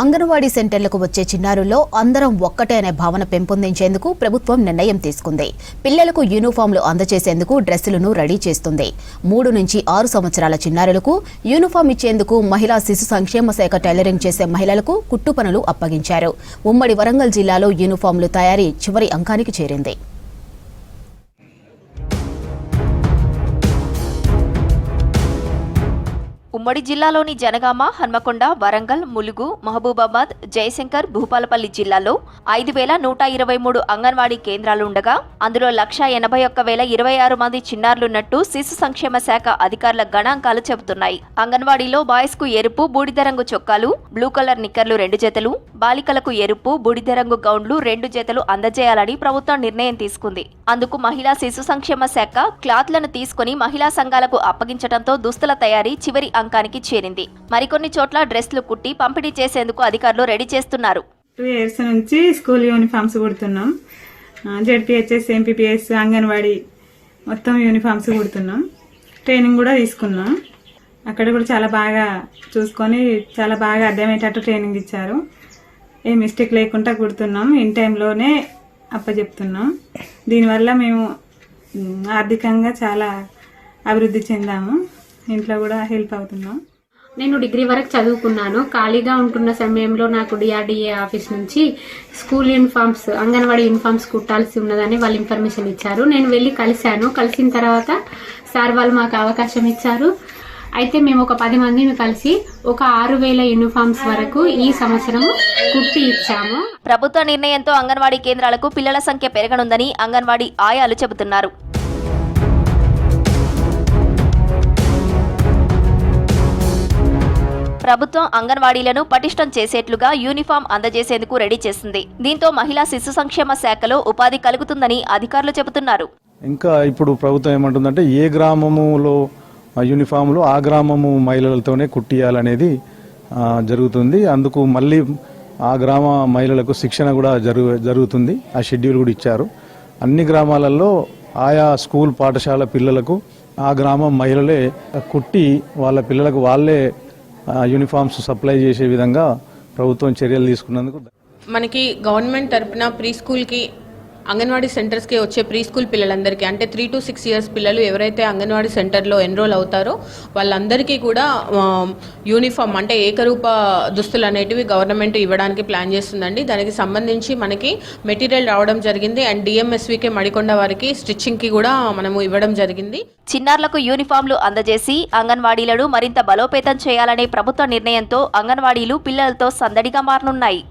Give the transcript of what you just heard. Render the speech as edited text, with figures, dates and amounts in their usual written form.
అంగన్వాడీ సెంటర్లకు వచ్చే చిన్నారుల్లో అందరం ఒక్కటే అనే భావన పెంపొందించేందుకు ప్రభుత్వం నిర్ణయం తీసుకుంది. పిల్లలకు యూనిఫామ్లు అందజేసేందుకు డ్రెస్సులను రెడీ చేస్తుంది. 3 నుంచి 6 సంవత్సరాల చిన్నారులకు యూనిఫామ్ ఇచ్చేందుకు మహిళా శిశు సంక్షేమ శాఖ టైలరింగ్ చేసే మహిళలకు కుట్టు పనులు అప్పగించారు. ఉమ్మడి వరంగల్ జిల్లాలో యూనిఫామ్లు తయారీ చివరి అంకానికి చేరింది. ఉమ్మడి జిల్లాలోని జనగామ, హన్మకొండ, వరంగల్, ములుగు, మహబూబాబాద్, జయశంకర్, భూపాలపల్లి జిల్లాల్లో 5,123 అంగన్వాడీ కేంద్రాలుండగా అందులో 181,026 మంది చిన్నారులున్నట్టు శిశు సంక్షేమ శాఖ అధికారుల గణాంకాలు చెబుతున్నాయి. అంగన్వాడీలో బాయ్స్ కు ఎరుపు, బూడిద రంగు చొక్కాలు, బ్లూ కలర్ నిక్కర్లు 2 జతలు, బాలికలకు ఎరుపు, బూడిద రంగు గౌన్లు 2 జతలు అందజేయాలని ప్రభుత్వం నిర్ణయం తీసుకుంది. అందుకు మహిళా శిశు సంక్షేమ శాఖ క్లాత్లను తీసుకుని మహిళా సంఘాలకు అప్పగించడంతో దుస్తుల తయారీ చివరి అంకానికి చేరింది. మరికొన్ని చోట్ల డ్రెస్లు కుట్టి పంపిణీ చేసేందుకు అధికారులు రెడీ చేస్తున్నారు. 2 years నుంచి స్కూల్ యూనిఫామ్స్ కుడుతున్నాం. జెడ్పీహెచ్ఎస్, ఎంపీపీఎస్, అంగన్వాడీ మొత్తం యూనిఫామ్స్ కుడుతున్నాం. ట్రైనింగ్ కూడా తీసుకున్నాం. అక్కడ కూడా చాలా బాగా చూసుకొని చాలా బాగా అర్థమయ్యేటట్టు ట్రైనింగ్ ఇచ్చారు. ఏ మిస్టేక్ లేకుండా కుడుతున్నాం. ఇన్ టైంలోనే అప్పచెప్తున్నాం. దీనివల్ల మేము ఆర్థికంగా చాలా అభివృద్ధి చెందాము. ఇంట్లో కూడా హెల్ప్ అవుతున్నాం. నేను డిగ్రీ వరకు చదువుకున్నాను. ఖాళీగా ఉంటున్న సమయంలో నాకు డిఆర్డిఏ ఆఫీస్ నుంచి స్కూల్ యూనిఫామ్స్, అంగన్వాడీ యూనిఫామ్స్ కుట్టాల్సి ఉన్నదని వాళ్ళు ఇన్ఫర్మేషన్ ఇచ్చారు. నేను వెళ్ళి కలిశాను. కలిసిన తర్వాత సార్ వాళ్ళు మాకు అవకాశం ఇచ్చారు. అయితే మేము ఒక 10 మందిని కలిసి ఒక 6,000 యూనిఫామ్స్ వరకు ఈ సంవత్సరం కుట్టి ఇచ్చాము. ప్రభుత్వ నిర్ణయంతో అంగన్వాడీ కేంద్రాలకు పిల్లల సంఖ్య పెరగనుందని అంగన్వాడీ ఆయాలు చెబుతున్నారు. ప్రభుత్వం అంగన్వాడీలను పటిష్టం చేసేట్లుగా యూనిఫామ్ అందజేసేందుకు రెడీ చేసింది. దీంతో మహిళా శిశు సంక్షేమ శాఖలో ఉపాధి కలుగుతుందని అధికారులు చెబుతున్నారు. ఇంకా ఇప్పుడు ప్రభుత్వం ఏమంటుందంటే ఏ గ్రామములో యూనిఫామ్లు ఆ గ్రామము మహిళలతోనే కుట్టియాలనేది జరుగుతుంది. అందుకు మళ్ళీ ఆ గ్రామ మహిళలకు శిక్షణ కూడా జరుగుతుంది. ఆ షెడ్యూల్ కూడా ఇచ్చారు. అన్ని గ్రామాలలో ఆయా స్కూల్ పాఠశాల పిల్లలకు ఆ గ్రామం మహిళలే కుట్టి వాళ్ళ పిల్లలకు వాళ్ళే యూనిఫామ్స్ సప్లై చేసే విధంగా ప్రభుత్వం చర్యలు తీసుకున్నందుకు మనకి గవర్నమెంట్ తరపున ప్రీ స్కూల్కి అంగన్వాడీ సెంటర్స్కి వచ్చే ప్రీ స్కూల్ పిల్లలందరికీ అంటే 3 to 6 years పిల్లలు ఎవరైతే అంగన్వాడీ సెంటర్లో ఎన్రోల్ అవుతారో వాళ్ళందరికీ కూడా యూనిఫామ్ అంటే ఏకరూప దుస్తులు అనేటివి గవర్నమెంట్ ఇవ్వడానికి ప్లాన్ చేస్తుందండి. దానికి సంబంధించి మనకి మెటీరియల్ రావడం జరిగింది. అండ్ డిఎంఎస్వికే మడికొండ వారికి స్టిచ్చింగ్కి కూడా మనము ఇవ్వడం జరిగింది. చిన్నారులకు యూనిఫామ్లు అందజేసి అంగన్వాడీలను మరింత బలోపేతం చేయాలనే ప్రభుత్వ నిర్ణయంతో అంగన్వాడీలు పిల్లలతో సందడిగా మారనున్నాయి.